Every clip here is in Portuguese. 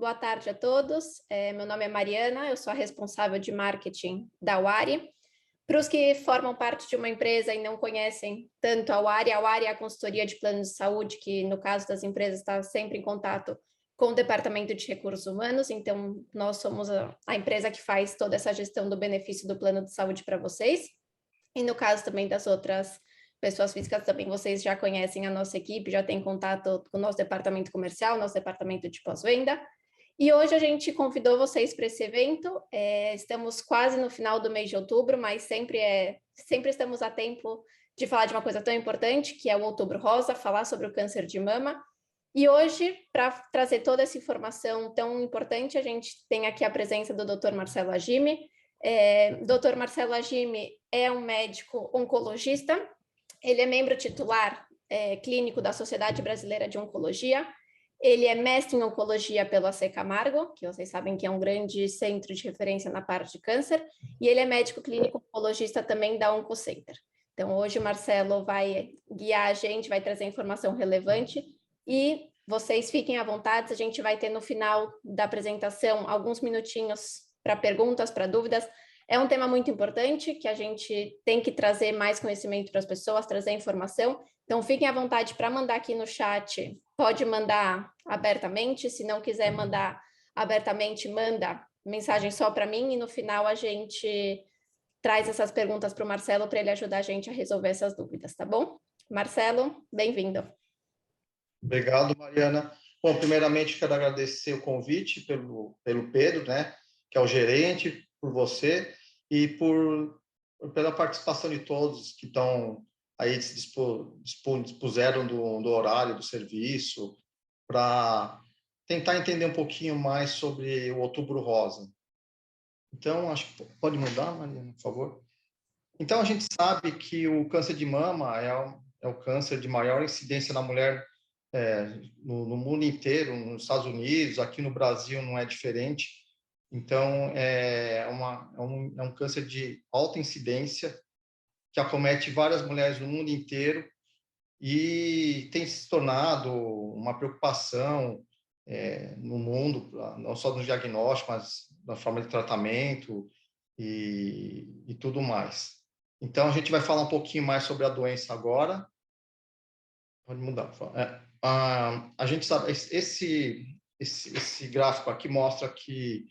boa tarde a todos. Meu nome é Mariana, eu sou a responsável de marketing da Wari. Para os que formam parte de uma empresa e não conhecem tanto a Wari é a consultoria de planos de saúde, que no caso das empresas está sempre em contato com o departamento de recursos humanos, então nós somos a empresa que faz toda essa gestão do benefício do plano de saúde para vocês. E no caso também das outras pessoas físicas, também vocês já conhecem a nossa equipe, já têm contato com o nosso departamento comercial, nosso departamento de pós-venda. E hoje a gente convidou vocês para esse evento. Estamos quase no final do mês de outubro, mas sempre estamos a tempo de falar de uma coisa tão importante, que é o Outubro Rosa, falar sobre o câncer de mama. E hoje, para trazer toda essa informação tão importante, a gente tem aqui a presença do Dr. Marcelo Agimi. Dr. Marcelo Agimi é um médico oncologista, ele é membro titular clínico da Sociedade Brasileira de Oncologia, ele é mestre em oncologia pelo AC Camargo, que vocês sabem que é um grande centro de referência na parte de câncer, e ele é médico clínico oncologista também da OncoCenter. Então, hoje o Marcelo vai guiar a gente, vai trazer informação relevante, e vocês fiquem à vontade, a gente vai ter no final da apresentação alguns minutinhos para perguntas, para dúvidas. É um tema muito importante, que a gente tem que trazer mais conhecimento para as pessoas, trazer informação. Então, fiquem à vontade para mandar aqui no chat. Pode mandar abertamente. Se não quiser mandar abertamente, manda mensagem só para mim. E no final a gente traz essas perguntas para o Marcelo, para ele ajudar a gente a resolver essas dúvidas, tá bom? Marcelo, bem-vindo. Obrigado, Mariana. Bom, primeiramente, quero agradecer o convite pelo Pedro, né, que é o gerente, por você e pela participação de todos que estão aí se dispuseram do horário do serviço para tentar entender um pouquinho mais sobre o Outubro Rosa. Então, acho que pode mudar, Mariana, por favor. Então, a gente sabe que o câncer de mama é o câncer de maior incidência na mulher no mundo inteiro, nos Estados Unidos, aqui no Brasil não é diferente. Então, é um câncer de alta incidência que acomete várias mulheres no mundo inteiro e tem se tornado uma preocupação no mundo, não só no diagnóstico, mas na forma de tratamento e tudo mais. Então, a gente vai falar um pouquinho mais sobre a doença agora. Pode mudar, por favor. A gente sabe, esse gráfico aqui mostra que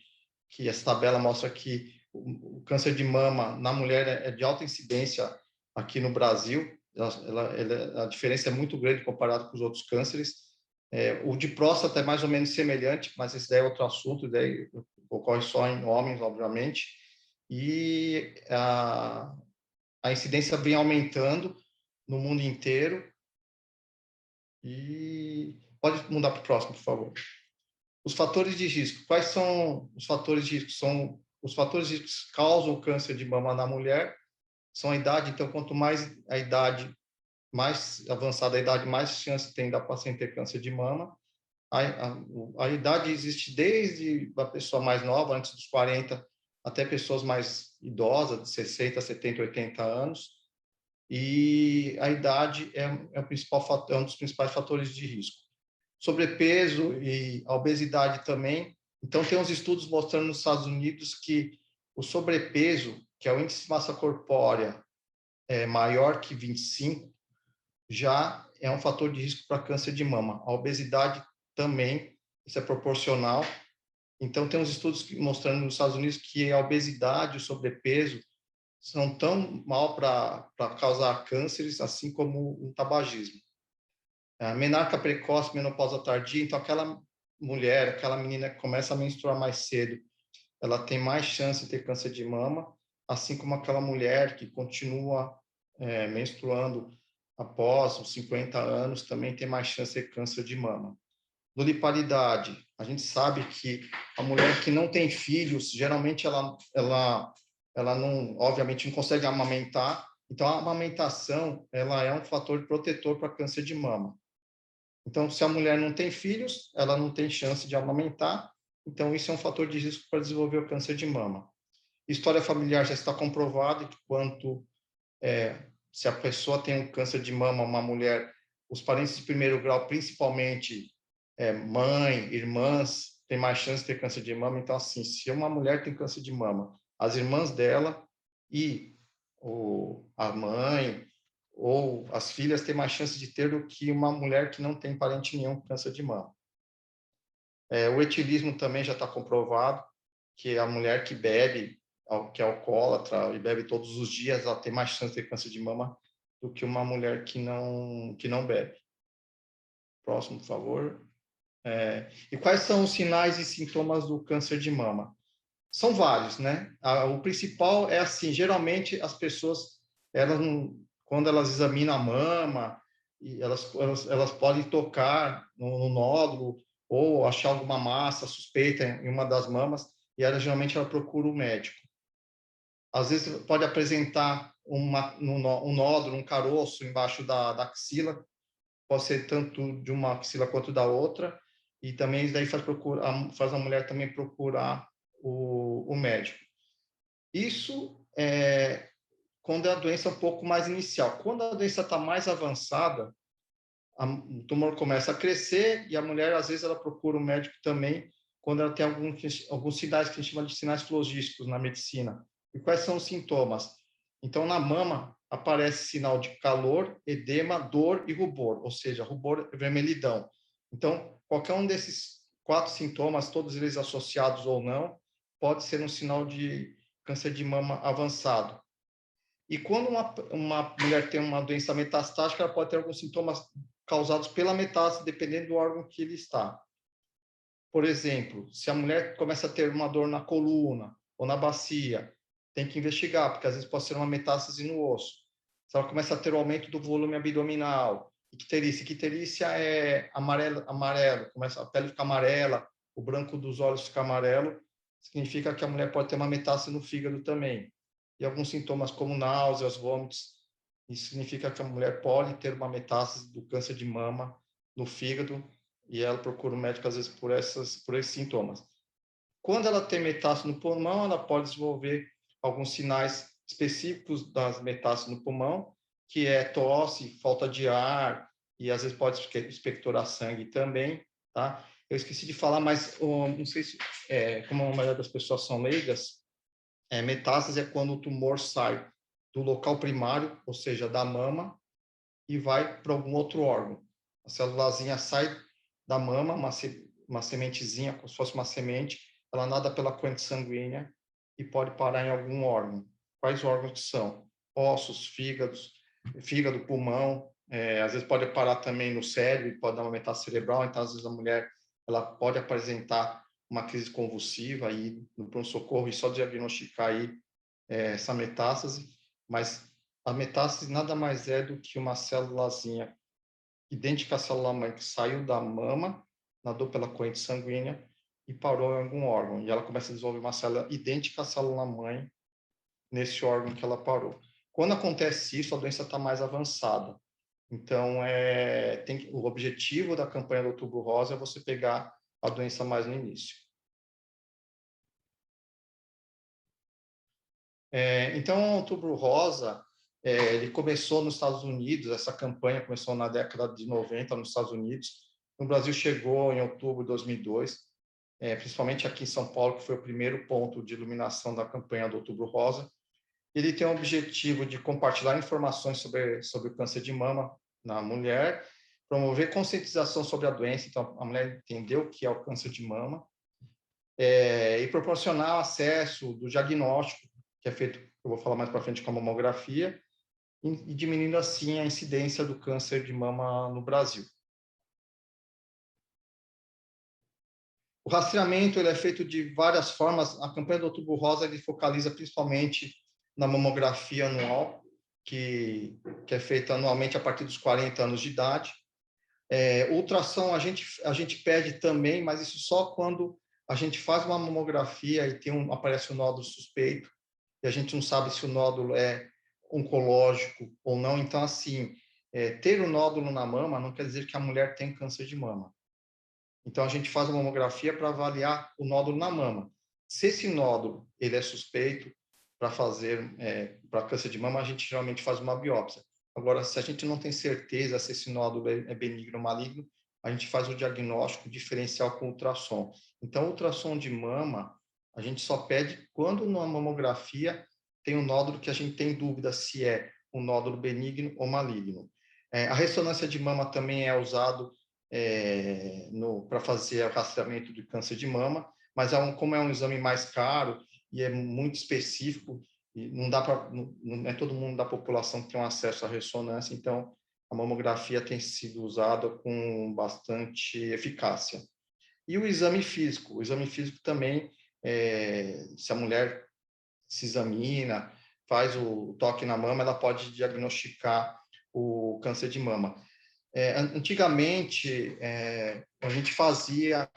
essa tabela mostra que o câncer de mama na mulher é de alta incidência aqui no Brasil. A diferença é muito grande comparado com os outros cânceres. O de próstata é mais ou menos semelhante, mas esse daí é outro assunto, daí ocorre só em homens, obviamente. E a incidência vem aumentando no mundo inteiro. E pode mudar para o próximo, por favor. Os fatores de risco. Quais são os fatores de risco? São os fatores de risco que causam o câncer de mama na mulher. São a idade. Então, quanto mais a idade, mais avançada a idade, mais chance tem da paciente ter câncer de mama. A idade existe desde a pessoa mais nova, antes dos 40, até pessoas mais idosas, de 60, 70, 80 anos. E a idade é o principal fator, é um dos principais fatores de risco. Sobrepeso e a obesidade também. Então, tem uns estudos mostrando nos Estados Unidos que o sobrepeso, que é o índice de massa corpórea maior que 25, já é um fator de risco para câncer de mama. A obesidade também, isso é proporcional. Então, tem uns estudos mostrando nos Estados Unidos que a obesidade e o sobrepeso são tão mal para causar cânceres, assim como o tabagismo. Menarca precoce, menopausa tardia, então aquela mulher, aquela menina que começa a menstruar mais cedo, ela tem mais chance de ter câncer de mama, assim como aquela mulher que continua menstruando após os 50 anos, também tem mais chance de ter câncer de mama. Nulipalidade, a gente sabe que a mulher que não tem filhos, geralmente ela não, obviamente, não consegue amamentar. Então, a amamentação, ela é um fator protetor para câncer de mama. Então, se a mulher não tem filhos, ela não tem chance de amamentar. Então, isso é um fator de risco para desenvolver o câncer de mama. História familiar já está comprovado que se a pessoa tem um câncer de mama, uma mulher, os parentes de primeiro grau, principalmente mãe, irmãs, tem mais chance de ter câncer de mama. Então, assim, se uma mulher tem câncer de mama, as irmãs dela e a mãe ou as filhas têm mais chance de ter do que uma mulher que não tem parente nenhum com câncer de mama. O etilismo também já está comprovado, que a mulher que bebe, que é alcoólatra e bebe todos os dias, ela tem mais chance de ter câncer de mama do que uma mulher que não bebe. Próximo, por favor. E quais são os sinais e sintomas do câncer de mama? São vários, né? O principal é assim, geralmente as pessoas, quando elas examinam a mama, e elas podem tocar no nódulo ou achar alguma massa suspeita em uma das mamas, e geralmente ela procura o médico. Às vezes pode apresentar um nódulo, um caroço embaixo da axila, pode ser tanto de uma axila quanto da outra, e também isso daí faz a mulher também procurar o médico. Isso é quando a doença é um pouco mais inicial. Quando a doença está mais avançada, o tumor começa a crescer e a mulher, às vezes, ela procura o médico também quando ela tem alguns sinais que a gente chama de sinais flogísticos na medicina. E quais são os sintomas? Então, na mama, aparece sinal de calor, edema, dor e rubor, ou seja, rubor é vermelhidão. Então, qualquer um desses 4 sintomas, todos eles associados ou não, pode ser um sinal de câncer de mama avançado. E quando uma mulher tem uma doença metastática, ela pode ter alguns sintomas causados pela metástase, dependendo do órgão que ele está. Por exemplo, se a mulher começa a ter uma dor na coluna ou na bacia, tem que investigar, porque às vezes pode ser uma metástase no osso. Se ela começa a ter o aumento do volume abdominal, icterícia é amarelo, começa a pele ficar amarela, o branco dos olhos fica amarelo, significa que a mulher pode ter uma metástase no fígado também. E alguns sintomas como náuseas, vômitos, isso significa que a mulher pode ter uma metástase do câncer de mama no fígado e ela procura o médico às vezes por esses sintomas. Quando ela tem metástase no pulmão, ela pode desenvolver alguns sinais específicos das metástases no pulmão, que é tosse, falta de ar e às vezes pode expectorar sangue também, tá? Eu esqueci de falar, mas não sei se, como a maioria das pessoas são leigas, metástase é quando o tumor sai do local primário, ou seja, da mama, e vai para algum outro órgão. A célulazinha sai da mama, uma sementezinha, como se fosse uma semente, ela nada pela corrente sanguínea e pode parar em algum órgão. Quais órgãos que são? Ossos, fígado, pulmão, às vezes pode parar também no cérebro, pode dar uma metástase cerebral, então às vezes a mulher ela pode apresentar uma crise convulsiva aí no pronto-socorro e só diagnosticar aí essa metástase, mas a metástase nada mais é do que uma célulazinha idêntica à célula-mãe que saiu da mama, nadou pela corrente sanguínea e parou em algum órgão. E ela começa a desenvolver uma célula idêntica à célula-mãe nesse órgão que ela parou. Quando acontece isso, a doença está mais avançada. Então, o objetivo da campanha do Outubro Rosa é você pegar a doença mais no início. Então, o Outubro Rosa, ele começou nos Estados Unidos, essa campanha começou na década de 90 nos Estados Unidos. No Brasil chegou em outubro de 2002, principalmente aqui em São Paulo, que foi o primeiro ponto de iluminação da campanha do Outubro Rosa. Ele tem o objetivo de compartilhar informações sobre o câncer de mama na mulher, promover conscientização sobre a doença, então a mulher entender o que é o câncer de mama, e proporcionar acesso do diagnóstico, que é feito, eu vou falar mais para frente, com a mamografia, e diminuindo assim a incidência do câncer de mama no Brasil. O rastreamento ele é feito de várias formas. A campanha do Outubro Rosa ele focaliza principalmente na mamografia anual, que é feita anualmente a partir dos 40 anos de idade. Ultrassom a gente pede também, mas isso só quando a gente faz uma mamografia e aparece um nódulo suspeito, e a gente não sabe se o nódulo é oncológico ou não. Então, assim, ter o nódulo na mama não quer dizer que a mulher tem câncer de mama. Então, a gente faz uma mamografia para avaliar o nódulo na mama. Se esse nódulo ele é suspeito para para câncer de mama, a gente geralmente faz uma biópsia. Agora, se a gente não tem certeza se esse nódulo é benigno ou maligno, a gente faz o diagnóstico diferencial com ultrassom. Então, ultrassom de mama, a gente só pede quando na mamografia tem um nódulo que a gente tem dúvida se é um nódulo benigno ou maligno. A ressonância de mama também é usado para fazer o rastreamento de câncer de mama, mas como é um exame mais caro e é muito específico, e não é todo mundo da população que tem um acesso à ressonância, então a mamografia tem sido usada com bastante eficácia. E o exame físico também, se a mulher se examina, faz o toque na mama, ela pode diagnosticar o câncer de mama. Antigamente, a gente fazia,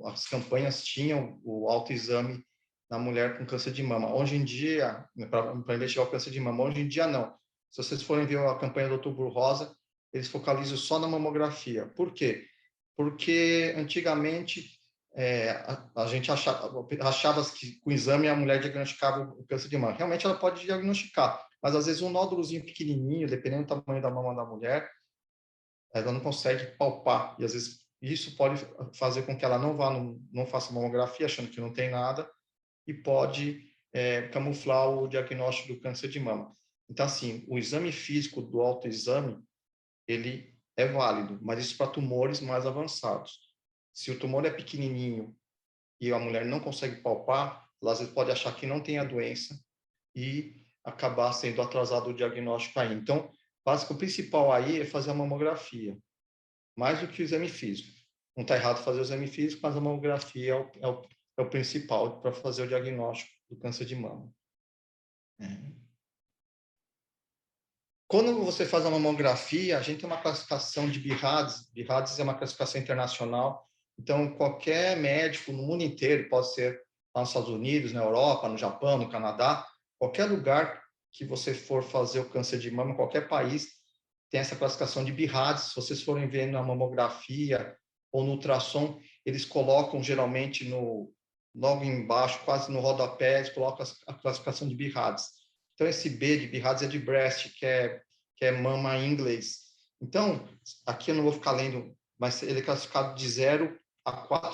as campanhas tinham o autoexame na mulher com câncer de mama. Hoje em dia, para investigar o câncer de mama, hoje em dia não. Se vocês forem ver a campanha do Outubro Rosa, eles focalizam só na mamografia. Por quê? Porque antigamente a gente achava que com o exame a mulher diagnosticava o câncer de mama. Realmente ela pode diagnosticar, mas às vezes um nódulozinho pequenininho, dependendo do tamanho da mama da mulher, ela não consegue palpar, e às vezes isso pode fazer com que ela não faça mamografia, achando que não tem nada, e pode camuflar o diagnóstico do câncer de mama. Então, assim, o exame físico do autoexame, ele é válido, mas isso para tumores mais avançados. Se o tumor é pequenininho e a mulher não consegue palpar, ela às vezes pode achar que não tem a doença e acabar sendo atrasado o diagnóstico aí. Então, o principal aí é fazer a mamografia, mais do que o exame físico. Não está errado fazer o exame físico, mas a mamografia é o principal para fazer o diagnóstico do câncer de mama. Quando você faz a mamografia, a gente tem uma classificação de BIRADS. BIRADS é uma classificação internacional. Então, qualquer médico no mundo inteiro, pode ser lá nos Estados Unidos, na Europa, no Japão, no Canadá, qualquer lugar que você for fazer o câncer de mama, qualquer país, tem essa classificação de BIRADS. Se vocês forem ver na mamografia ou no ultrassom, eles colocam geralmente logo embaixo, quase no rodapé, eles colocam a classificação de BIRADS. Então, esse B de BIRADS é de breast, que é mama em inglês. Então, aqui eu não vou ficar lendo, mas ele é classificado de 0 a 4,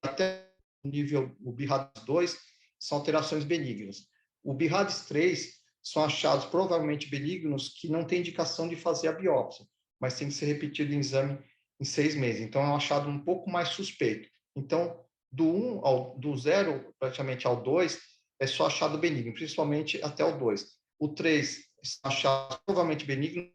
até o nível, o BIRADS 2, são alterações benignas. O BIRADS 3 são achados provavelmente benignos que não tem indicação de fazer a biópsia, mas tem que ser repetido em exame em 6 meses. Então, é um achado um pouco mais suspeito. Então, do 0 praticamente ao 2, é só achado benigno, principalmente até o 2. O 3 é achado provavelmente benigno,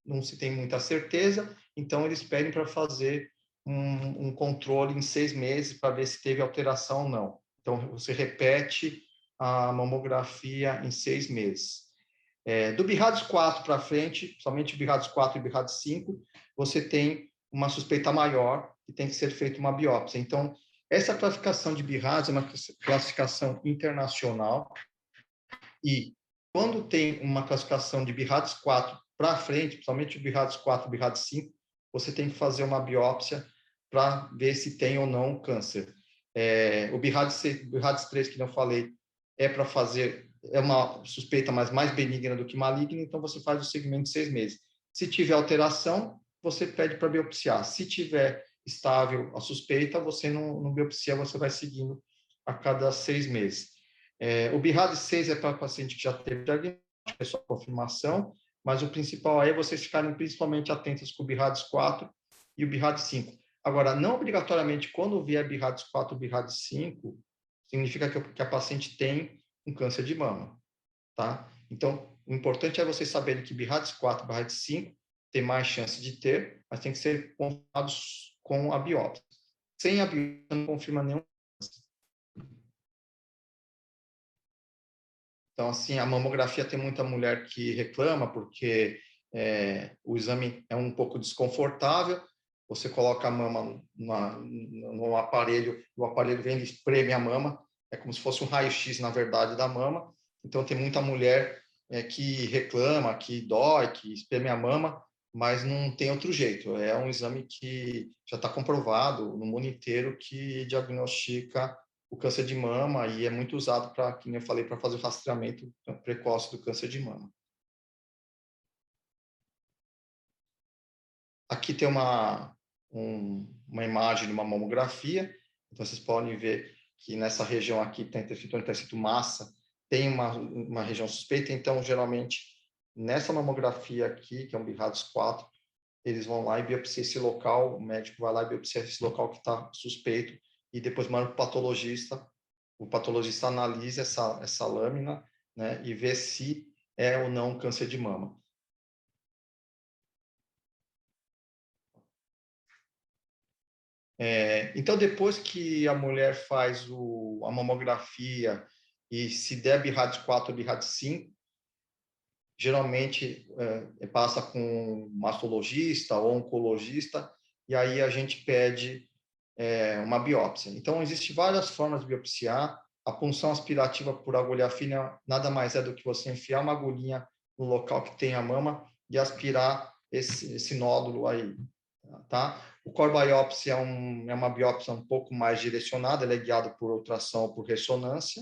não se tem muita certeza, então eles pedem para fazer um controle em 6 meses para ver se teve alteração ou não. Então, você repete a mamografia em 6 meses. Do BIRADS 4 para frente, somente o BIRADS 4 e o BIRADS 5, você tem uma suspeita maior e tem que ser feita uma biópsia. Então, essa classificação de BIRADS é uma classificação internacional e quando tem uma classificação de BIRADS 4 para frente, principalmente o BIRADS 4 e o BIRADS 5, você tem que fazer uma biópsia para ver se tem ou não câncer. O BIRADS 3, que não falei, é para fazer, é uma suspeita mais benigna do que maligna, então você faz o segmento de 6 meses. Se tiver alteração, você pede para biopsiar. Se tiver estável a suspeita, você não biopsia, você vai seguindo a cada 6 meses. O BIRADS 6 é para paciente que já teve diagnóstico, é só confirmação, mas o principal aí é vocês ficarem principalmente atentos com o BIRADS 4 e o BIRADS 5. Agora, não obrigatoriamente, quando vier BIRADS 4 ou BIRADS 5, significa que a paciente tem um câncer de mama, tá? Então, o importante é vocês saberem que BIRADS 4 e BIRADS 5 tem mais chance de ter, mas tem que ser confirmados com a biópsia. Sem a biópsia, não confirma nenhum câncer. Então, assim, a mamografia tem muita mulher que reclama porque o exame é um pouco desconfortável. Você coloca a mama no aparelho, o aparelho vem e espreme a mama. É como se fosse um raio-x, na verdade, da mama. Então, tem muita mulher que reclama, que dói, que espreme a mama, mas não tem outro jeito. É um exame que já está comprovado no mundo inteiro que diagnostica o câncer de mama e é muito usado para, como eu falei, para fazer o rastreamento precoce do câncer de mama. Aqui tem uma uma imagem de uma mamografia. Então, vocês podem ver que nessa região aqui tem escrito onde está escrito massa, tem uma região suspeita. Então, geralmente, nessa mamografia aqui, que é um BIRADS 4, eles vão lá e biopsiam esse local, o médico vai lá e biopsia esse local que está suspeito, e depois manda para o patologista analisa essa lâmina, né, e vê se é ou não câncer de mama. Então, depois que a mulher faz a mamografia e se der BIRADS 4 ou BIRADS 5, geralmente passa com um mastologista ou oncologista, e aí a gente pede uma biópsia. Então, existem várias formas de biopsiar. A punção aspirativa por agulha fina nada mais é do que você enfiar uma agulhinha no local que tem a mama e aspirar esse nódulo aí, tá? O core biopsy é uma biópsia um pouco mais direcionada, ela é guiada por ultrassom ou por ressonância.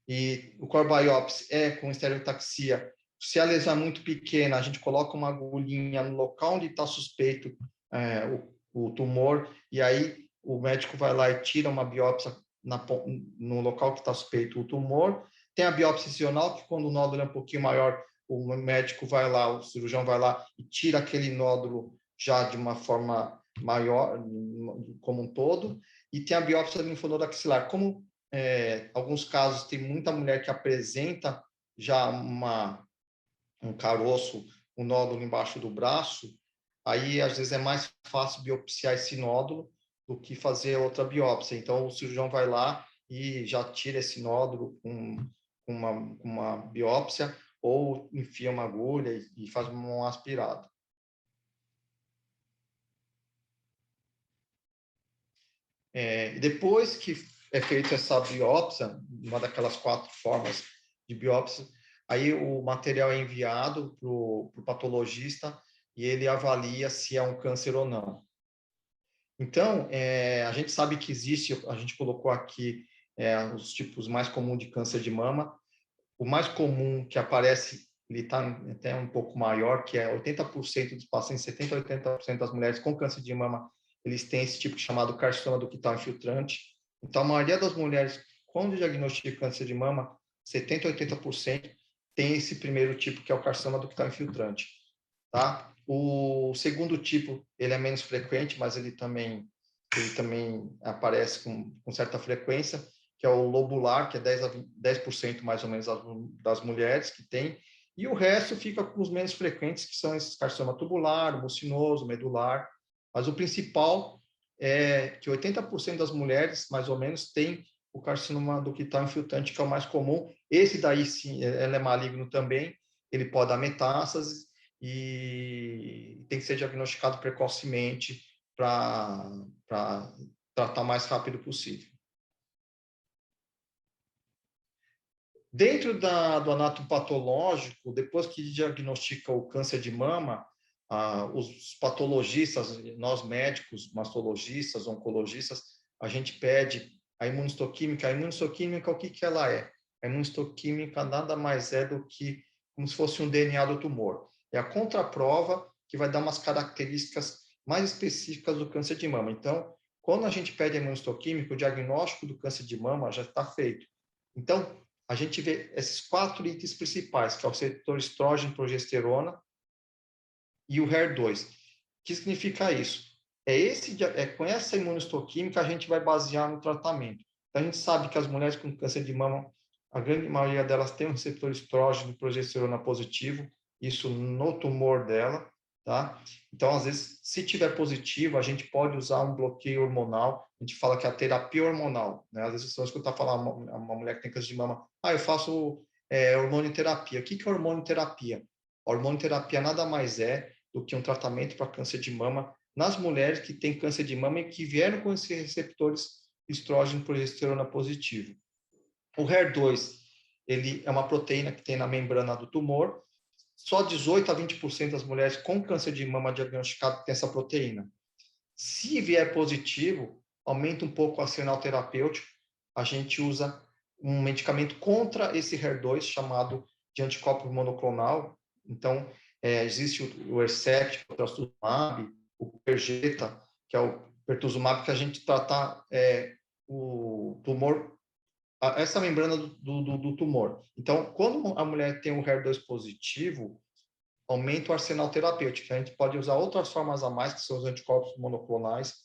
E o core biopsy é com estereotaxia. Se a lesão é muito pequena, a gente coloca uma agulhinha no local onde está suspeito o tumor, e aí o médico vai lá e tira uma biópsia no local que está suspeito o tumor. Tem a biópsia incisional, que quando o nódulo é um pouquinho maior, o médico vai lá, o cirurgião vai lá e tira aquele nódulo já de uma forma maior, como um todo. E tem a biópsia linfonodo axilar. Como alguns casos tem muita mulher que apresenta já um caroço, um nódulo embaixo do braço, aí às vezes é mais fácil biopsiar esse nódulo do que fazer outra biópsia. Então o cirurgião vai lá e já tira esse nódulo com uma biópsia ou enfia uma agulha e faz um aspirado. Depois que é feita essa biópsia, uma daquelas 4 formas de biópsia, aí o material é enviado para o patologista e ele avalia se é um câncer ou não. Então, a gente sabe que existe, a gente colocou aqui os tipos mais comuns de câncer de mama. O mais comum que aparece, ele está até um pouco maior, que é 80% dos pacientes, 70% a 80% das mulheres com câncer de mama, eles têm esse tipo chamado carcinoma ductal infiltrante. Então, a maioria das mulheres, quando diagnostica câncer de mama, 70% a 80% tem esse primeiro tipo, que é o carcinoma ductal infiltrante. Tá? O segundo tipo, ele é menos frequente, mas ele também aparece com certa frequência, que é o lobular, que é 10% mais ou menos das mulheres que tem, e o resto fica com os menos frequentes, que são esses carcinoma tubular, mucinoso, medular, mas o principal é que 80% das mulheres, mais ou menos, tem o carcinoma ductal infiltrante, que é o mais comum. Esse daí, sim, ele é maligno também, ele pode dar metástases e tem que ser diagnosticado precocemente para tratar o mais rápido possível. Dentro do anatomopatológico, depois que diagnostica o câncer de mama, os patologistas, nós médicos, mastologistas, oncologistas, a gente pede a imunistoquímica. A imunistoquímica, o que ela é? A imunistoquímica nada mais é do que como se fosse um DNA do tumor. É a contraprova que vai dar umas características mais específicas do câncer de mama. Então, quando a gente pede a imunistoquímica, o diagnóstico do câncer de mama já está feito. Então, a gente vê esses 4 itens principais, que é o receptor estrógeno, progesterona e o HER2. O que significa isso? Com essa imunistoquímica a gente vai basear no tratamento. Então, a gente sabe que as mulheres com câncer de mama, a grande maioria delas tem um receptor estrógeno, progesterona positivo, isso no tumor dela, tá? Então, às vezes, se tiver positivo, a gente pode usar um bloqueio hormonal. A gente fala que é a terapia hormonal, né? Às vezes, você vai escutar falar uma mulher que tem câncer de mama, eu faço hormonioterapia. O que é hormonioterapia? A hormonioterapia nada mais é do que um tratamento para câncer de mama nas mulheres que têm câncer de mama e que vieram com esses receptores estrógeno e progesterona positivo. O HER2, ele é uma proteína que tem na membrana do tumor. Só 18 a 20% das mulheres com câncer de mama diagnosticado têm essa proteína. Se vier positivo, aumenta um pouco o arsenal terapêutico. A gente usa um medicamento contra esse HER2 chamado de anticorpo monoclonal. Então, existe o Herceptin, o trastuzumab, o Perjeta, que é o pertuzumab, que a gente trata o tumor, essa membrana do tumor. Então, quando a mulher tem o HER2 positivo, aumenta o arsenal terapêutico. A gente pode usar outras formas a mais, que são os anticorpos monoclonais,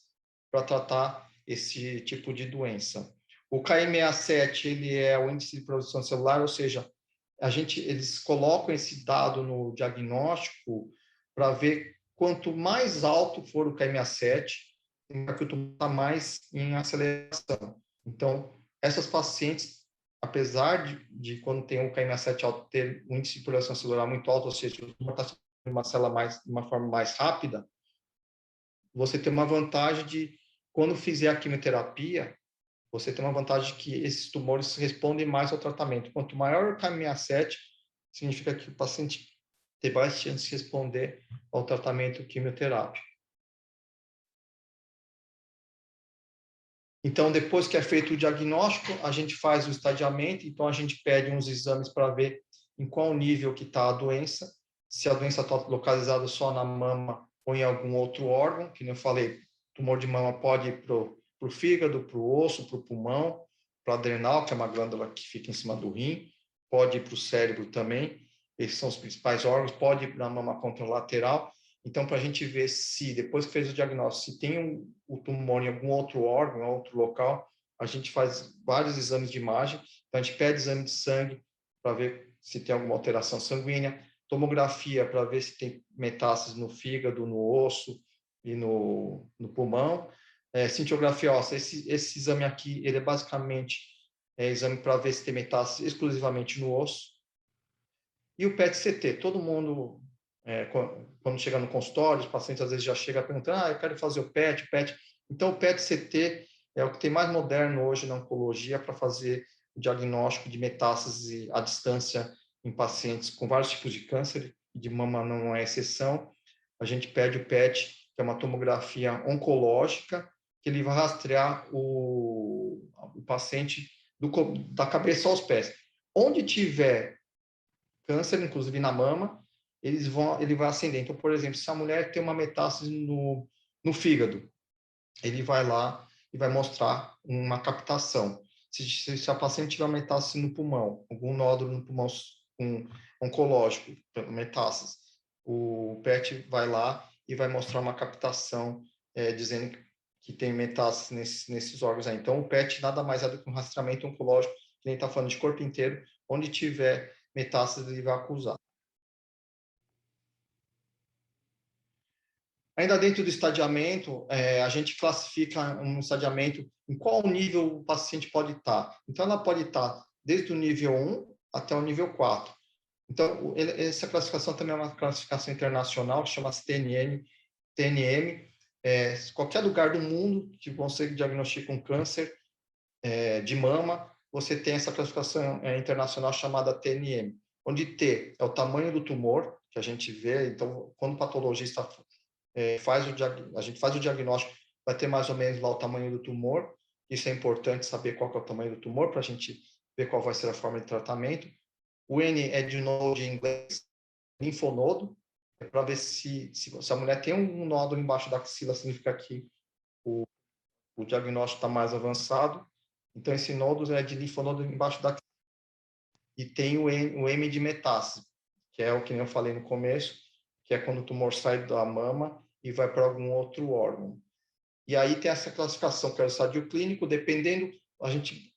para tratar esse tipo de doença. O KM67, ele é o índice de produção celular, ou seja, eles colocam esse dado no diagnóstico para ver quanto mais alto for o KM67, que o tumor está mais em aceleração. Então, essas pacientes, apesar de quando tem um KM67 alto ter um índice de proliferação celular muito alto, ou seja, o tumor está uma célula de uma forma mais rápida, você tem uma vantagem de, quando fizer a quimioterapia, você tem uma vantagem que esses tumores respondem mais ao tratamento. Quanto maior o KM67, significa que o paciente tem mais chance de responder ao tratamento quimioterápico. Então, depois que é feito o diagnóstico, a gente faz o estadiamento, então a gente pede uns exames para ver em qual nível que está a doença, se a doença está localizada só na mama ou em algum outro órgão, que nem eu falei, tumor de mama pode ir para o fígado, para o osso, para o pulmão, para a adrenal, que é uma glândula que fica em cima do rim, pode ir para o cérebro também, esses são os principais órgãos, pode ir para a mama contralateral. Então, para a gente ver se, depois que fez o diagnóstico, se tem o tumor em algum outro órgão, em outro local, a gente faz vários exames de imagem. Então, a gente pede exame de sangue para ver se tem alguma alteração sanguínea, tomografia para ver se tem metástases no fígado, no osso e no pulmão. Cintigrafia óssea, esse exame aqui, ele é basicamente exame para ver se tem metástases exclusivamente no osso. E o PET-CT, todo mundo, quando chega no consultório, os pacientes às vezes já chegam perguntando, eu quero fazer o PET, PET. Então, o PET-CT é o que tem mais moderno hoje na oncologia para fazer o diagnóstico de metástase à distância em pacientes com vários tipos de câncer, de mama não é exceção. A gente pede o PET, que é uma tomografia oncológica, que ele vai rastrear o paciente da cabeça aos pés. Onde tiver câncer, inclusive na mama, ele vai acender. Então, por exemplo, se a mulher tem uma metástase no fígado, ele vai lá e vai mostrar uma captação. Se a paciente tiver uma metástase no pulmão, algum nódulo no pulmão oncológico, metástase, o PET vai lá e vai mostrar uma captação dizendo que tem metástase nesses órgãos aí. Então, o PET nada mais é do que um rastreamento oncológico, que nem está falando de corpo inteiro, onde tiver metástase ele vai acusar. Ainda dentro do estadiamento, a gente classifica um estadiamento em qual nível o paciente pode estar. Então, ela pode estar desde o nível 1 até o nível 4. Então, essa classificação também é uma classificação internacional, que chama-se TNM. Qualquer lugar do mundo que você diagnostica um câncer de mama, você tem essa classificação internacional chamada TNM, onde T é o tamanho do tumor, que a gente vê. Então, quando o patologista a gente faz o diagnóstico, vai ter mais ou menos lá o tamanho do tumor. Isso é importante saber qual que é o tamanho do tumor, para a gente ver qual vai ser a forma de tratamento. O N é de nodo em inglês, linfonodo, para ver se a mulher tem um nódulo embaixo da axila, significa que o diagnóstico está mais avançado. Então, esse nódulo é de linfonodo embaixo da axila. E tem o M de metástase, que é o que eu falei no começo, que é quando o tumor sai da mama e vai para algum outro órgão. E aí tem essa classificação, que é o estádio clínico, dependendo, a gente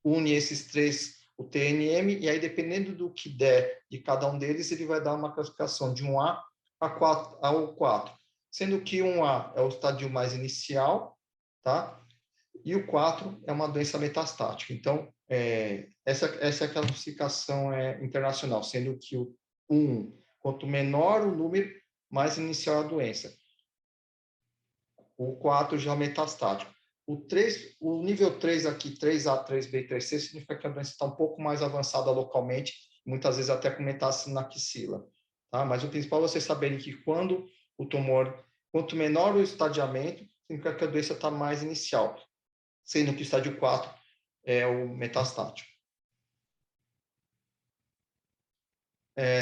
une esses três, o TNM, e aí dependendo do que der de cada um deles, ele vai dar uma classificação de 1A ao 4, sendo que 1A é o estádio mais inicial, tá? E o 4 é uma doença metastática. Então, essa é a classificação internacional, sendo que o 1, quanto menor o número, mais inicial a doença. O 4 já é metastático. O nível 3 aqui, 3A, 3B e 3C, significa que a doença está um pouco mais avançada localmente, muitas vezes até com metástase na axila. Tá? Mas o principal é vocês saberem que quando o tumor, quanto menor o estadiamento, significa que a doença está mais inicial, sendo que o estádio 4 é o metastático.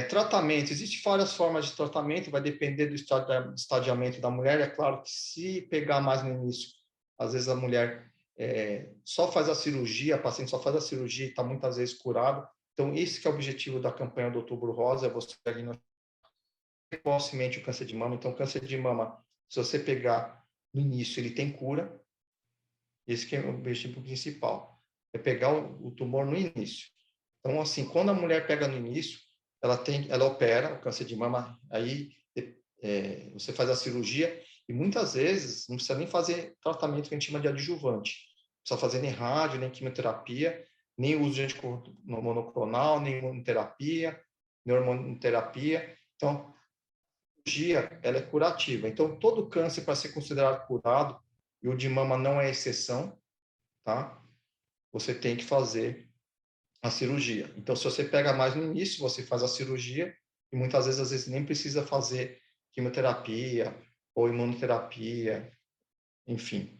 Tratamento, existem várias formas de tratamento, vai depender do estadiamento da mulher. É claro que se pegar mais no início, às vezes a mulher só faz a cirurgia, a paciente só faz a cirurgia e está muitas vezes curado. Então, esse que é o objetivo da campanha do Outubro Rosa, é você diagnosticar precocemente o câncer de mama. Então, câncer de mama, se você pegar no início, ele tem cura. Esse que é o objetivo principal, é pegar o tumor no início. Então, assim, quando a mulher pega no início, ela opera o câncer de mama, aí você faz a cirurgia e muitas vezes não precisa nem fazer tratamento que a gente chama de adjuvante. Não precisa fazer nem rádio, nem quimioterapia, nem uso de anticorpo monoclonal, nem imunoterapia, nem hormonoterapia. Então, a cirurgia, ela é curativa. Então, todo câncer, para ser considerado curado, e o de mama não é exceção, tá? Você tem que fazer a cirurgia. Então, se você pega mais no início, você faz a cirurgia e muitas vezes, às vezes, nem precisa fazer quimioterapia ou imunoterapia, enfim.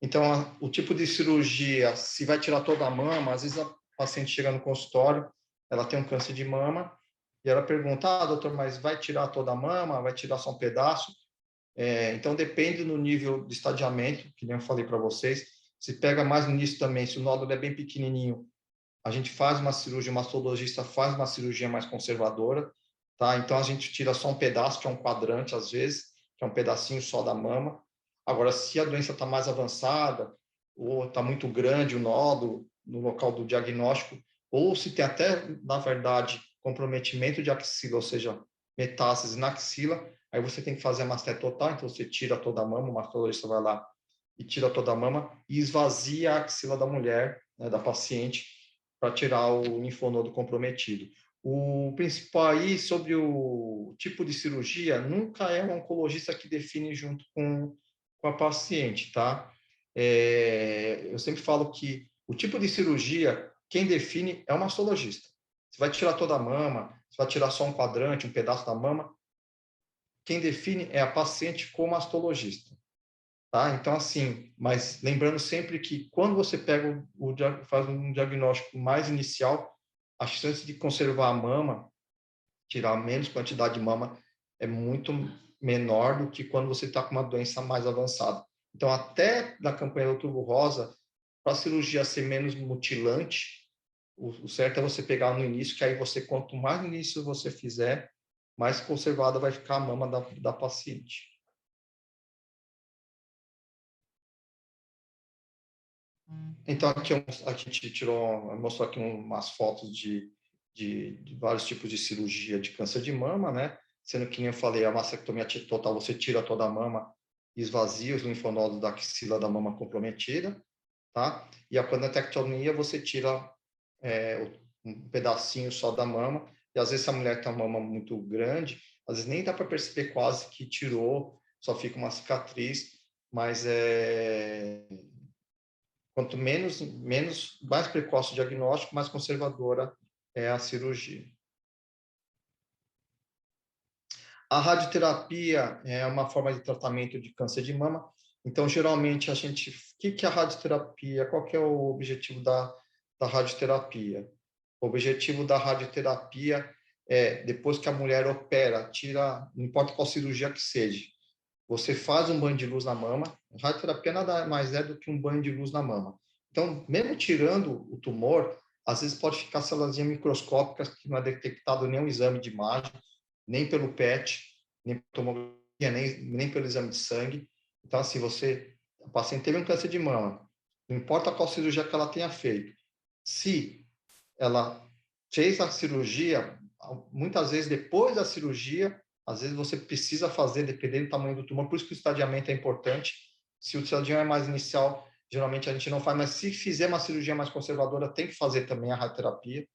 Então, o tipo de cirurgia, se vai tirar toda a mama, às vezes a paciente chega no consultório, ela tem um câncer de mama e ela pergunta, doutor, mas vai tirar toda a mama? Vai tirar só um pedaço? Então, depende do nível de estadiamento, que nem eu falei para vocês. Se pega mais no início também, se o nódulo é bem pequenininho, a gente faz uma cirurgia, o mastologista faz uma cirurgia mais conservadora, tá? Então, a gente tira só um pedaço, que é um quadrante, às vezes, que é um pedacinho só da mama. Agora, se a doença está mais avançada, ou está muito grande o nódulo no local do diagnóstico, ou se tem até, na verdade, comprometimento de axila, ou seja, metástase na axila, aí você tem que fazer a mastéria total, então você tira toda a mama, o mastologista vai lá e tira toda a mama e esvazia a axila da mulher, né, da paciente, para tirar o linfonodo comprometido. O principal aí sobre o tipo de cirurgia nunca é um oncologista que define junto com a paciente, tá? Eu sempre falo que o tipo de cirurgia, quem define é o mastologista. Você vai tirar toda a mama, você vai tirar só um quadrante, um pedaço da mama, quem define é a paciente com o mastologista. Tá? Então, assim, mas lembrando sempre que quando você pega faz um diagnóstico mais inicial, a chance de conservar a mama, tirar menos quantidade de mama, é muito menor do que quando você está com uma doença mais avançada. Então, até na campanha do Outubro Rosa, para a cirurgia ser menos mutilante, o certo é você pegar no início, que aí você, quanto mais no início você fizer, mais conservada vai ficar a mama da paciente. Então, aqui a gente mostrou aqui umas fotos de vários tipos de cirurgia de câncer de mama, né? Sendo que, nem eu falei, a mastectomia total, você tira toda a mama, esvazia os linfonodos da axila da mama comprometida, tá? E a panetectomia, você tira um pedacinho só da mama, e às vezes se a mulher tem uma mama muito grande, às vezes nem dá para perceber quase que tirou, só fica uma cicatriz, mas quanto mais precoce o diagnóstico, mais conservadora é a cirurgia. A radioterapia é uma forma de tratamento de câncer de mama. Então, geralmente, o que é a radioterapia? Qual que é o objetivo da radioterapia? O objetivo da radioterapia é, depois que a mulher opera, não importa qual cirurgia que seja, você faz um banho de luz na mama. A radioterapia nada mais é do que um banho de luz na mama. Então, mesmo tirando o tumor, às vezes pode ficar células microscópicas que não é detectado nenhum exame de imagem, nem pelo PET, nem pela tomografia, nem pelo exame de sangue. Então, assim, a paciente teve um câncer de mama, não importa qual cirurgia que ela tenha feito, se ela fez a cirurgia, muitas vezes depois da cirurgia, às vezes você precisa fazer, dependendo do tamanho do tumor, por isso que o estadiamento é importante. Se o estadiamento é mais inicial, geralmente a gente não faz, mas se fizer uma cirurgia mais conservadora, tem que fazer também a radioterapia,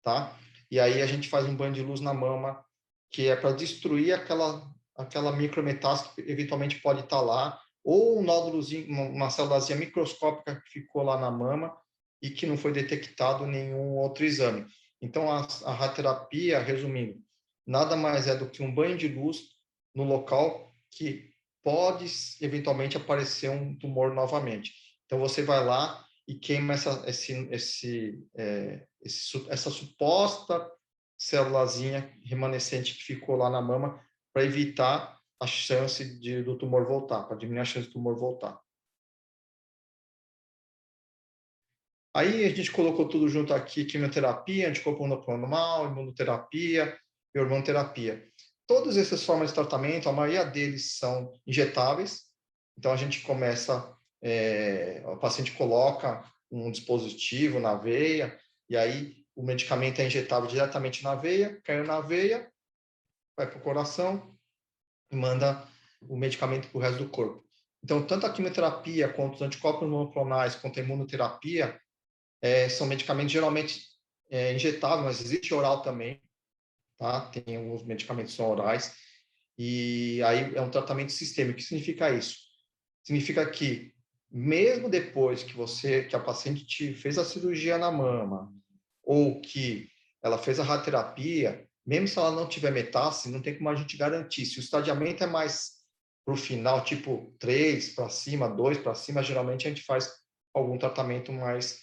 tá? E aí a gente faz um banho de luz na mama, que é para destruir aquela micrometástase que eventualmente pode estar lá, ou um nódulozinho, uma célulazinha microscópica que ficou lá na mama e que não foi detectado nenhum outro exame. Então, a radioterapia, resumindo, nada mais é do que um banho de luz no local que pode eventualmente aparecer um tumor novamente. Então, você vai lá e queima essa suposta célulazinha remanescente que ficou lá na mama, para evitar a chance do tumor voltar, para diminuir a chance do tumor voltar. Aí a gente colocou tudo junto aqui, quimioterapia, anticorpo monoclonal, imunoterapia e hormonoterapia. Todas essas formas de tratamento, a maioria deles são injetáveis. Então a gente começa, o paciente coloca um dispositivo na veia, e aí o medicamento é injetável diretamente na veia, caiu na veia, vai para o coração e manda o medicamento para o resto do corpo. Então, tanto a quimioterapia, quanto os anticorpos monoclonais, quanto a imunoterapia, são medicamentos geralmente injetáveis, mas existe oral também, tá? Tem alguns medicamentos que são orais, e aí é um tratamento sistêmico. O que significa isso? Significa que, mesmo depois que a paciente fez a cirurgia na mama, ou que ela fez a radioterapia, mesmo se ela não tiver metástase, não tem como a gente garantir. Se o estadiamento é mais para o final, tipo 3 para cima, 2 para cima, geralmente a gente faz algum tratamento mais,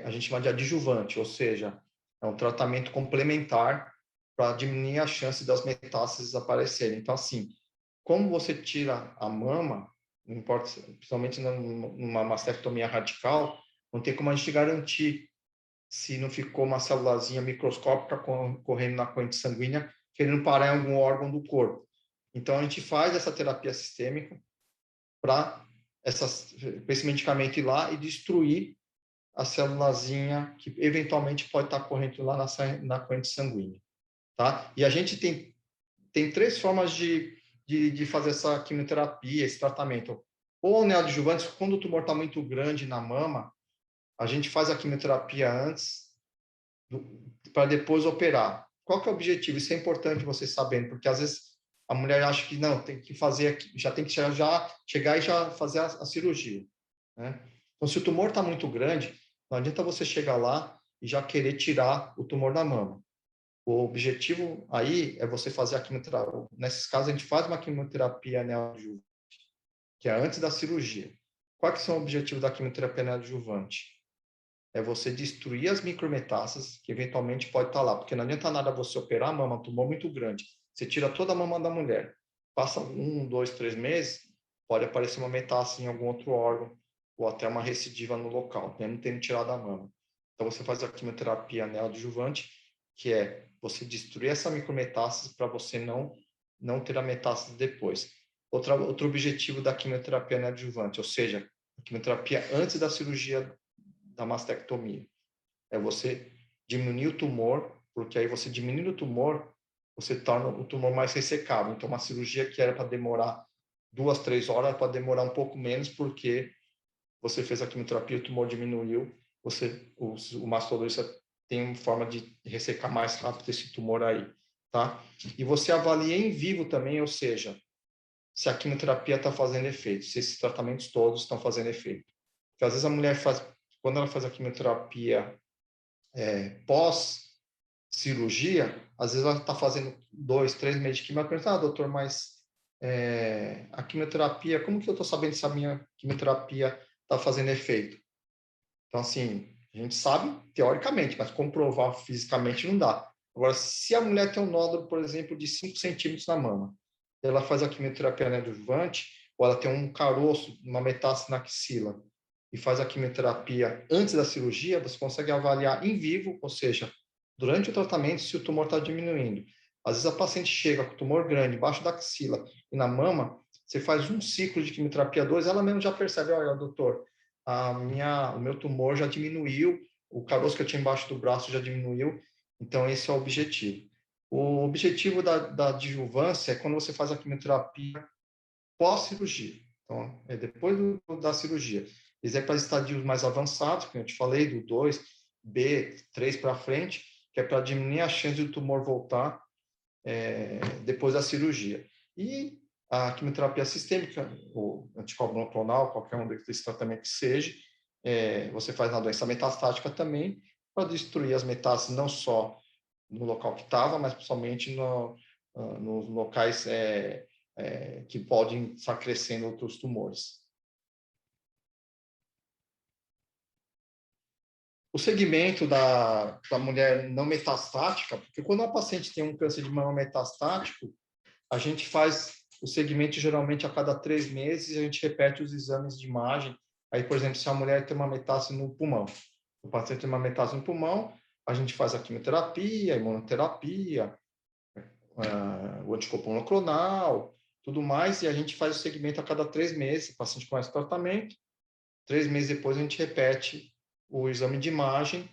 a gente chama de adjuvante, ou seja, é um tratamento complementar para diminuir a chance das metástases aparecerem. Então, assim, como você tira a mama, não importa, principalmente numa mastectomia radical, não tem como a gente garantir se não ficou uma célulazinha microscópica correndo na corrente sanguínea, querendo parar em algum órgão do corpo. Então, a gente faz essa terapia sistêmica para esse medicamento ir lá e destruir a célulazinha que eventualmente pode estar correndo lá na corrente sanguínea. Tá? E a gente tem 3 formas de fazer essa quimioterapia, esse tratamento. Ou neoadjuvante, quando o tumor está muito grande na mama, a gente faz a quimioterapia antes para depois operar. Qual que é o objetivo? Isso é importante você sabendo, porque às vezes a mulher acha que não, tem que fazer, já tem que chegar e já fazer a cirurgia, né? Então, se o tumor está muito grande, não adianta você chegar lá e já querer tirar o tumor da mama. O objetivo aí é você fazer a quimioterapia. Nesses casos, a gente faz uma quimioterapia neoadjuvante, que é antes da cirurgia. Quais que são os objetivos da quimioterapia neoadjuvante? É você destruir as micrometástases, que eventualmente pode estar lá, porque não adianta nada você operar a mama, um tumor muito grande. Você tira toda a mama da mulher. Passa 1, 2, 3 meses, pode aparecer uma metástase em algum outro órgão, ou até uma recidiva no local, mesmo tendo tirado a mama. Então, você faz a quimioterapia neoadjuvante, que é você destruir essa micrometástase para você não ter a metástase depois. Outro objetivo da quimioterapia neoadjuvante, ou seja, a quimioterapia antes da cirurgia da mastectomia. É você diminuir o tumor, porque aí você diminuindo o tumor, você torna o tumor mais ressecável. Então, uma cirurgia que era para demorar 2, 3 horas, pode demorar um pouco menos, porque você fez a quimioterapia, o tumor diminuiu, o mastologista tem uma forma de ressecar mais rápido esse tumor aí, tá? E você avalia em vivo também, ou seja, se a quimioterapia está fazendo efeito, se esses tratamentos todos estão fazendo efeito. Porque às vezes a mulher quando ela faz a quimioterapia pós-cirurgia, às vezes ela está fazendo 2, 3 meses de quimio, ela pergunta, doutor, mas a quimioterapia, como que eu estou sabendo se a minha quimioterapia está fazendo efeito? Então, assim, a gente sabe teoricamente, mas comprovar fisicamente não dá. Agora, se a mulher tem um nódulo, por exemplo, de 5 centímetros na mama, ela faz a quimioterapia neoadjuvante, ou ela tem um caroço, uma metástase na axila, e faz a quimioterapia antes da cirurgia, você consegue avaliar em vivo, ou seja, durante o tratamento, se o tumor está diminuindo. Às vezes a paciente chega com tumor grande embaixo da axila e na mama, você faz um ciclo de quimioterapia 2, ela mesmo já percebe, olha, doutor, o meu tumor já diminuiu, o caroço que eu tinha embaixo do braço já diminuiu, então esse é o objetivo. O objetivo da adjuvância é quando você faz a quimioterapia pós-cirurgia, então é depois da cirurgia. Isso é para estadios mais avançados, como eu te falei, do 2, B, 3 para frente, que é para diminuir a chance do tumor voltar depois da cirurgia. E a quimioterapia sistêmica, ou anticorpo monoclonal, qualquer um desses tratamentos que seja, você faz na doença metastática também, para destruir as metástases não só no local que estava, mas principalmente nos locais que podem estar crescendo outros tumores. segmento da mulher não metastática, porque quando a paciente tem um câncer de mama metastático, a gente faz o segmento geralmente a cada 3 meses e a gente repete os exames de imagem. Aí, por exemplo, se a mulher tem uma metástase no pulmão, o paciente tem uma metástase no pulmão, a gente faz a quimioterapia, a imunoterapia, o anticorpo monoclonal, tudo mais, e a gente faz o segmento a cada 3 meses, o paciente começa o tratamento, 3 meses depois a gente repete o exame de imagem,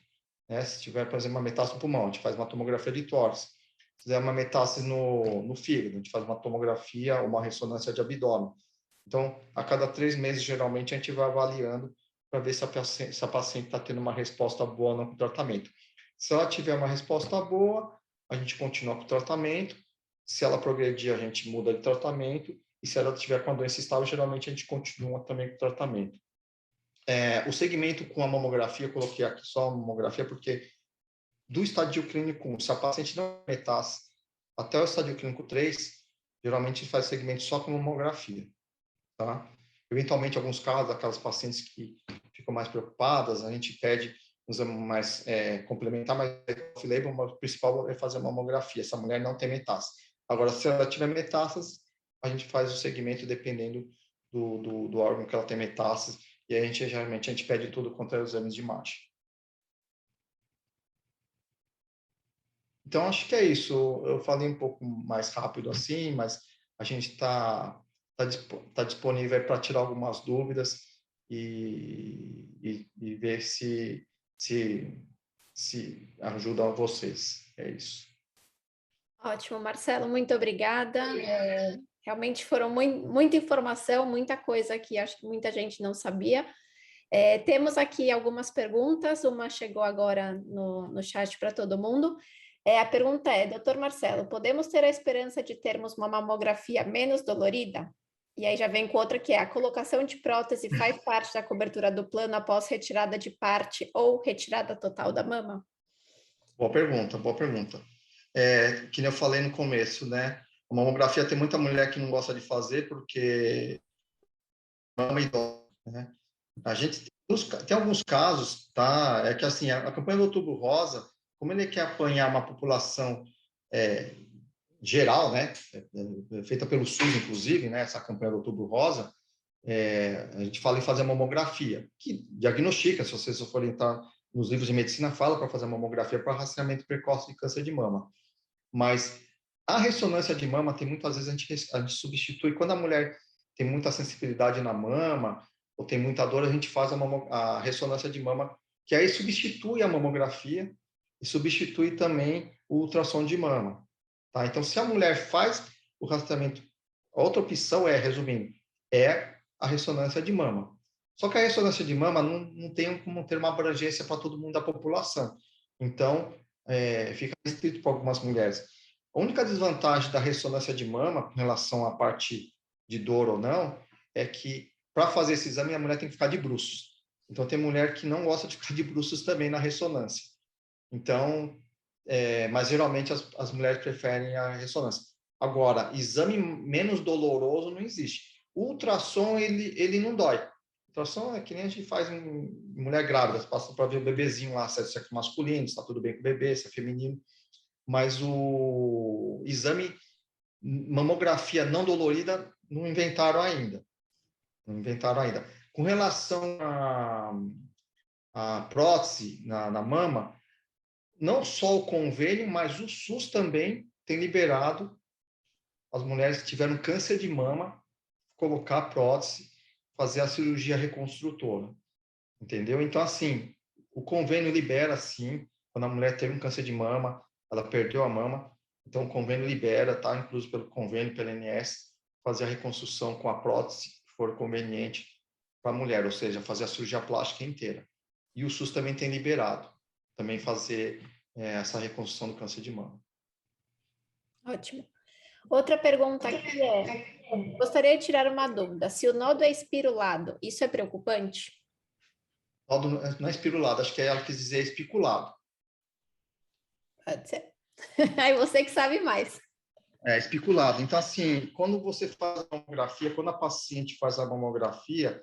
né? Se tiver, por exemplo, uma metástase no pulmão, a gente faz uma tomografia de tórax. Se tiver uma metástase no fígado, a gente faz uma tomografia ou uma ressonância de abdômen. Então, a cada 3 meses, geralmente, a gente vai avaliando para ver se a paciente está tendo uma resposta boa ou não com o tratamento. Se ela tiver uma resposta boa, a gente continua com o tratamento. Se ela progredir, a gente muda de tratamento. E se ela tiver com a doença estável, geralmente a gente continua também com o tratamento. O segmento com a mamografia, eu coloquei aqui só a mamografia, porque do estadio clínico 1, se a paciente não metástase até o estadio clínico 3, geralmente faz segmento só com mamografia, tá? Eventualmente, alguns casos, aquelas pacientes que ficam mais preocupadas, a gente pede um exame mais complementar, mas o principal é fazer a mamografia. Essa mulher não tem metástase. Agora, se ela tiver metástase, a gente faz o segmento dependendo do órgão que ela tem metástase, e a gente, geralmente, a gente pede tudo contra os exames de imagem. Então, acho que é isso. Eu falei um pouco mais rápido assim, mas a gente está disponível para tirar algumas dúvidas e ver se ajuda vocês. É isso. Ótimo, Marcelo, muito obrigada. Realmente foram muita informação, muita coisa que acho que muita gente não sabia. Temos aqui algumas perguntas, uma chegou agora no chat para todo mundo. A pergunta é, doutor Marcelo, podemos ter a esperança de termos uma mamografia menos dolorida? E aí já vem com outra que é, a colocação de prótese faz parte da cobertura do plano após retirada de parte ou retirada total da mama? Boa pergunta, boa pergunta. Que nem eu falei no começo, né? A mamografia tem muita mulher que não gosta de fazer porque mama e dói, né? A gente tem alguns casos, tá? É que assim, a campanha do Outubro Rosa, como ele quer apanhar uma população geral, né? Feita pelo SUS, inclusive, né? Essa campanha do Outubro Rosa, a gente fala em fazer mamografia, que diagnostica, se vocês forem entrar nos livros de medicina, fala para fazer mamografia para rastreamento precoce de câncer de mama. Mas a ressonância de mama, tem muitas vezes a gente substitui, quando a mulher tem muita sensibilidade na mama, ou tem muita dor, a gente faz a ressonância de mama, que aí substitui a mamografia e substitui também o ultrassom de mama. Tá? Então, se a mulher faz o rastreamento, a outra opção resumindo, a ressonância de mama. Só que a ressonância de mama não tem como ter uma abrangência para todo mundo da população. Então, fica restrito para algumas mulheres. A única desvantagem da ressonância de mama, com relação à parte de dor ou não, é que para fazer esse exame a mulher tem que ficar de bruços. Então, tem mulher que não gosta de ficar de bruços também na ressonância. Então, mas geralmente as mulheres preferem a ressonância. Agora, exame menos doloroso não existe. O ultrassom, ele não dói. O ultrassom é que nem a gente faz em mulher grávida, você passa para ver o bebezinho lá, se é sexo masculino, se está tudo bem com o bebê, se é feminino. Mas o exame mamografia não dolorida não inventaram ainda. Não inventaram ainda. Com relação à prótese na mama, não só o convênio, mas o SUS também tem liberado as mulheres que tiveram câncer de mama colocar a prótese, fazer a cirurgia reconstrutora. Entendeu? Então, assim, o convênio libera, sim, quando a mulher teve um câncer de mama, ela perdeu a mama, então o convênio libera, tá? Incluso pelo convênio, pela ANS, fazer a reconstrução com a prótese, que for conveniente para a mulher, ou seja, fazer a cirurgia plástica inteira. E o SUS também tem liberado, também fazer essa reconstrução do câncer de mama. Ótimo. Outra pergunta aqui gostaria de tirar uma dúvida, se o nodo é espirulado, isso é preocupante? Nodo não é espirulado, acho que ela quis dizer espiculado. Pode ser. Aí você que sabe mais. Espiculado. Então, assim, quando você faz a mamografia, quando a paciente faz a mamografia,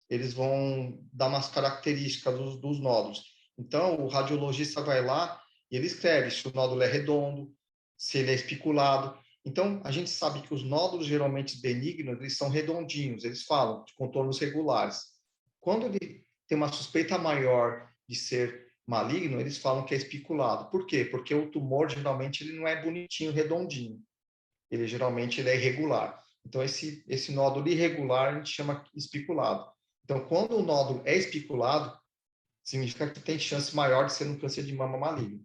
eles vão dar umas características dos nódulos. Então, o radiologista vai lá e ele escreve se o nódulo é redondo, se ele é especulado. Então, a gente sabe que os nódulos geralmente benignos, eles são redondinhos, eles falam de contornos regulares. Quando ele tem uma suspeita maior de ser maligno, eles falam que é espiculado. Por quê? Porque o tumor, geralmente, ele não é bonitinho, redondinho. Ele, geralmente, ele é irregular. Então, esse nódulo irregular, a gente chama espiculado. Então, quando o nódulo é espiculado, significa que tem chance maior de ser um câncer de mama maligno.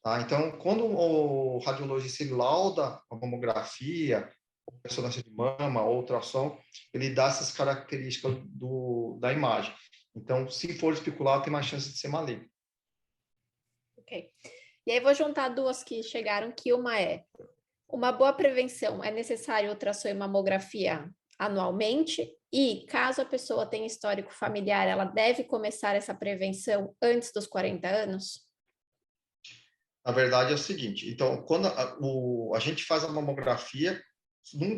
Tá? Então, quando o radiologista ele lauda a mamografia, a ressonância de mama, ou ultrassom, ele dá essas características da imagem. Então, se for especulado, tem mais chance de ser maligno. Ok. E aí vou juntar duas que chegaram, que uma é: uma boa prevenção, é necessário ultrassom e mamografia anualmente? E caso a pessoa tenha histórico familiar, ela deve começar essa prevenção antes dos 40 anos? Na verdade, é o seguinte: então, quando a gente faz a mamografia,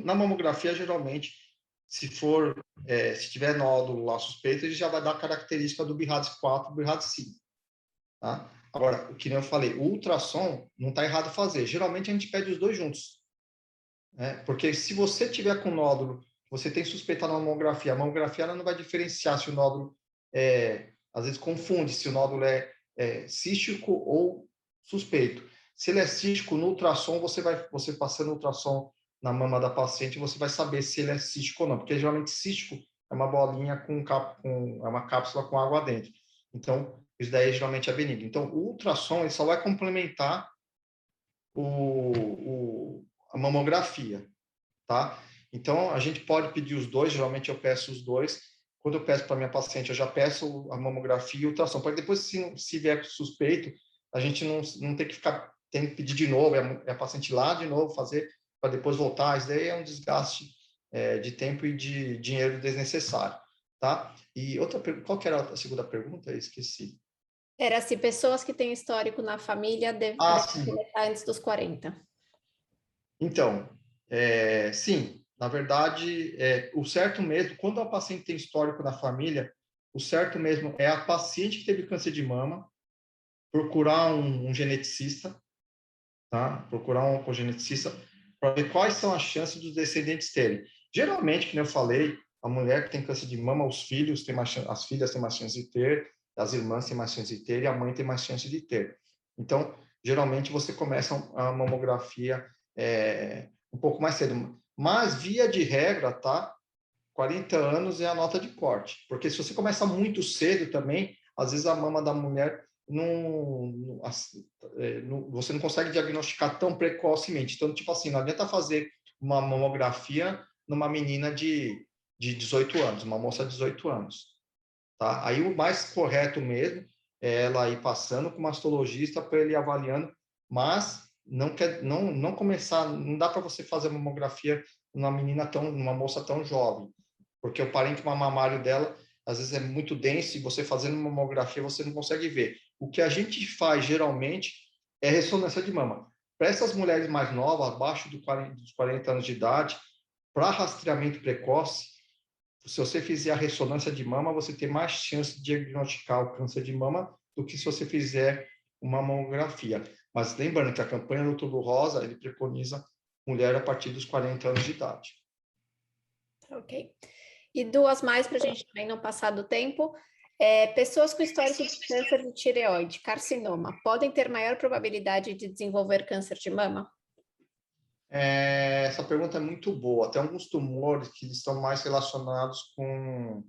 na mamografia, geralmente, se tiver nódulo lá suspeito, ele já vai dar a característica do BIRADS 4, do BIRADS 5. Tá? Agora, o que eu falei, o ultrassom não está errado fazer. Geralmente, a gente pede os dois juntos. Né? Porque se você tiver com nódulo, você tem suspeita na mamografia, a mamografia ela não vai diferenciar se o nódulo às vezes confunde se o nódulo é cístico ou suspeito. Se ele é cístico, no ultrassom, você passando o ultrassom na mama da paciente, você vai saber se ele é cístico ou não, porque geralmente cístico é uma bolinha é uma cápsula com água dentro. Então, isso daí geralmente é benigno. Então, o ultrassom ele só vai complementar a mamografia, tá? Então, a gente pode pedir os dois, geralmente eu peço os dois. Quando eu peço para minha paciente, eu já peço a mamografia e o ultrassom, para depois, se vier suspeito, a gente não tem que tem que pedir de novo, a paciente lá de novo fazer, para depois voltar. Isso daí é um desgaste de tempo e de dinheiro desnecessário, tá? E qual que era a segunda pergunta? Eu esqueci. Era se pessoas que têm histórico na família Ah, devem sim. começar antes dos 40. Então, sim, na verdade, o certo mesmo, quando a paciente tem histórico na família, o certo mesmo é a paciente que teve câncer de mama procurar um geneticista, tá? Procurar um oncogeneticista para ver quais são as chances dos descendentes terem. Geralmente, como eu falei, a mulher que tem câncer de mama, os filhos têm mais as filhas têm mais chance de ter, as irmãs têm mais chance de ter e a mãe tem mais chance de ter. Então, geralmente você começa a mamografia um pouco mais cedo, mas via de regra, tá? 40 anos é a nota de corte, porque se você começa muito cedo também, às vezes a mama da mulher você não consegue diagnosticar tão precocemente. Então, tipo assim, não adianta fazer uma mamografia numa menina de 18 anos, uma moça de 18 anos. Tá? Aí o mais correto mesmo é ela ir passando com o mastologista para ele ir avaliando, mas não começar, não dá para você fazer mamografia numa moça tão jovem, porque o parênquima mamário dela às vezes é muito denso e você fazendo mamografia você não consegue ver. O que a gente faz geralmente é ressonância de mama. Para essas mulheres mais novas, abaixo dos 40 anos de idade, para rastreamento precoce, se você fizer a ressonância de mama, você tem mais chance de diagnosticar o câncer de mama do que se você fizer uma mamografia. Mas lembrando que a campanha do Outubro Rosa, ele preconiza mulher a partir dos 40 anos de idade. Ok. E duas mais para a gente também não passar do tempo. Pessoas com histórico de câncer de tireoide, carcinoma, podem ter maior probabilidade de desenvolver câncer de mama? Essa pergunta é muito boa. Tem alguns tumores que estão mais relacionados com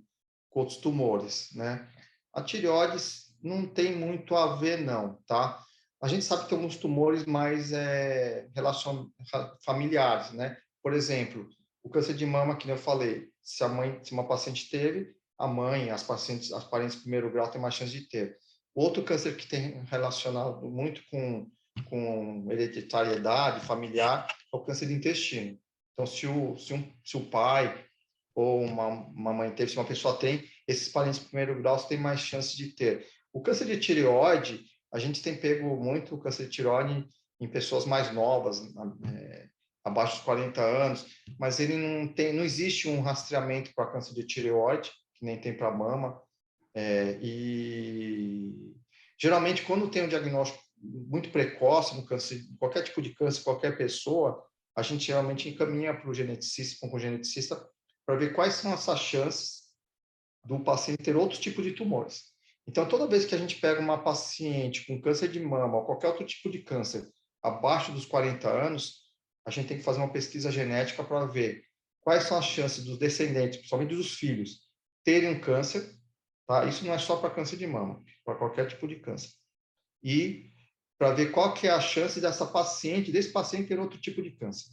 outros tumores, né? A tireoide não tem muito a ver, não, tá? A gente sabe que tem alguns tumores mais familiares, né? Por exemplo, o câncer de mama, que eu falei, se uma paciente teve, a mãe, as parentes de primeiro grau têm mais chance de ter. Outro câncer que tem relacionado muito com hereditariedade familiar é o câncer de intestino. Então, se o pai ou uma mãe teve, se uma pessoa tem, esses parentes de primeiro grau têm mais chance de ter. O câncer de tireoide, a gente tem pego muito o câncer de tireoide em pessoas mais novas, abaixo dos 40 anos, mas ele não existe um rastreamento para câncer de tireoide, que nem tem para mama. E geralmente, quando tem um diagnóstico muito precoce no câncer, qualquer tipo de câncer, qualquer pessoa, a gente geralmente encaminha para o geneticista, com o geneticista, para ver quais são essas chances do paciente ter outro tipo de tumores. Então, toda vez que a gente pega uma paciente com câncer de mama ou qualquer outro tipo de câncer abaixo dos 40 anos, a gente tem que fazer uma pesquisa genética para ver quais são as chances dos descendentes, principalmente dos filhos, terem um câncer. Tá? Isso não é só para câncer de mama, para qualquer tipo de câncer. E para ver qual que é a chance desse paciente ter outro tipo de câncer.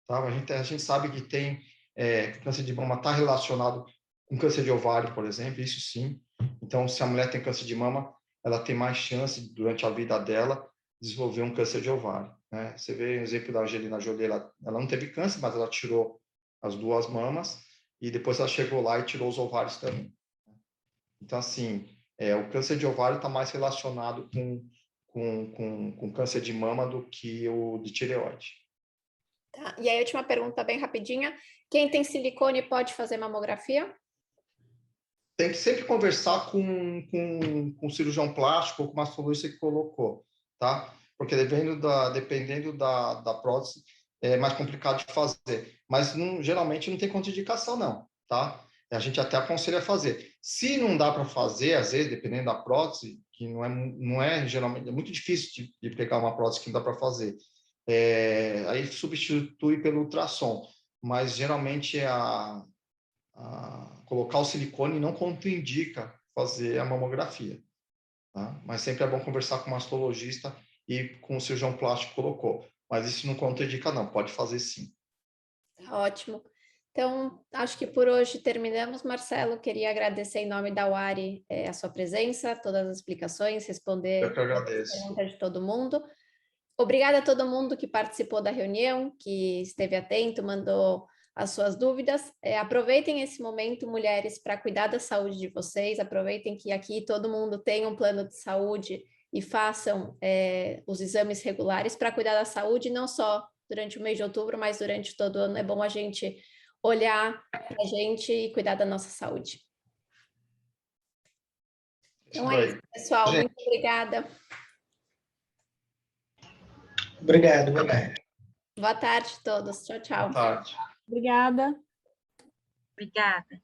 Tá? A gente sabe que que o câncer de mama está relacionado com câncer de ovário, por exemplo, isso sim. Então, se a mulher tem câncer de mama, ela tem mais chance, durante a vida dela, de desenvolver um câncer de ovário. Né? Você vê o exemplo da Angelina Jolie, ela não teve câncer, mas ela tirou as duas mamas e depois ela chegou lá e tirou os ovários também. Então, assim, o câncer de ovário está mais relacionado com câncer de mama do que o de tireoide. Tá. E aí, a última pergunta bem rapidinha. Quem tem silicone pode fazer mamografia? Tem que sempre conversar com o cirurgião plástico ou com o mastologista que colocou, tá? Porque dependendo da prótese, é mais complicado de fazer. Mas geralmente não tem contraindicação, não, tá? A gente até aconselha a fazer. Se não dá para fazer, às vezes, dependendo da prótese, que não é geralmente, é muito difícil de pegar uma prótese que não dá para fazer. Aí substitui pelo ultrassom. Mas geralmente colocar o silicone não contraindica fazer a mamografia. Tá? Mas sempre é bom conversar com o mastologista e com o cirurgião plástico que colocou. Mas isso não contraindica, não. Pode fazer sim. Ótimo. Então, acho que por hoje terminamos, Marcelo. Queria agradecer em nome da UARI a sua presença, todas as explicações, Eu responder que as agradeço. perguntas de todo mundo. Obrigada a todo mundo que participou da reunião, que esteve atento, mandou as suas dúvidas. Aproveitem esse momento, mulheres, para cuidar da saúde de vocês. Aproveitem que aqui todo mundo tem um plano de saúde e façam os exames regulares para cuidar da saúde, não só durante o mês de outubro, mas durante todo o ano. É bom a gente olhar para a gente e cuidar da nossa saúde. Então é isso, pessoal. Muito obrigada. Obrigado, boa tarde. Boa tarde a todos. Tchau, tchau. Boa tarde. Obrigada. Obrigada.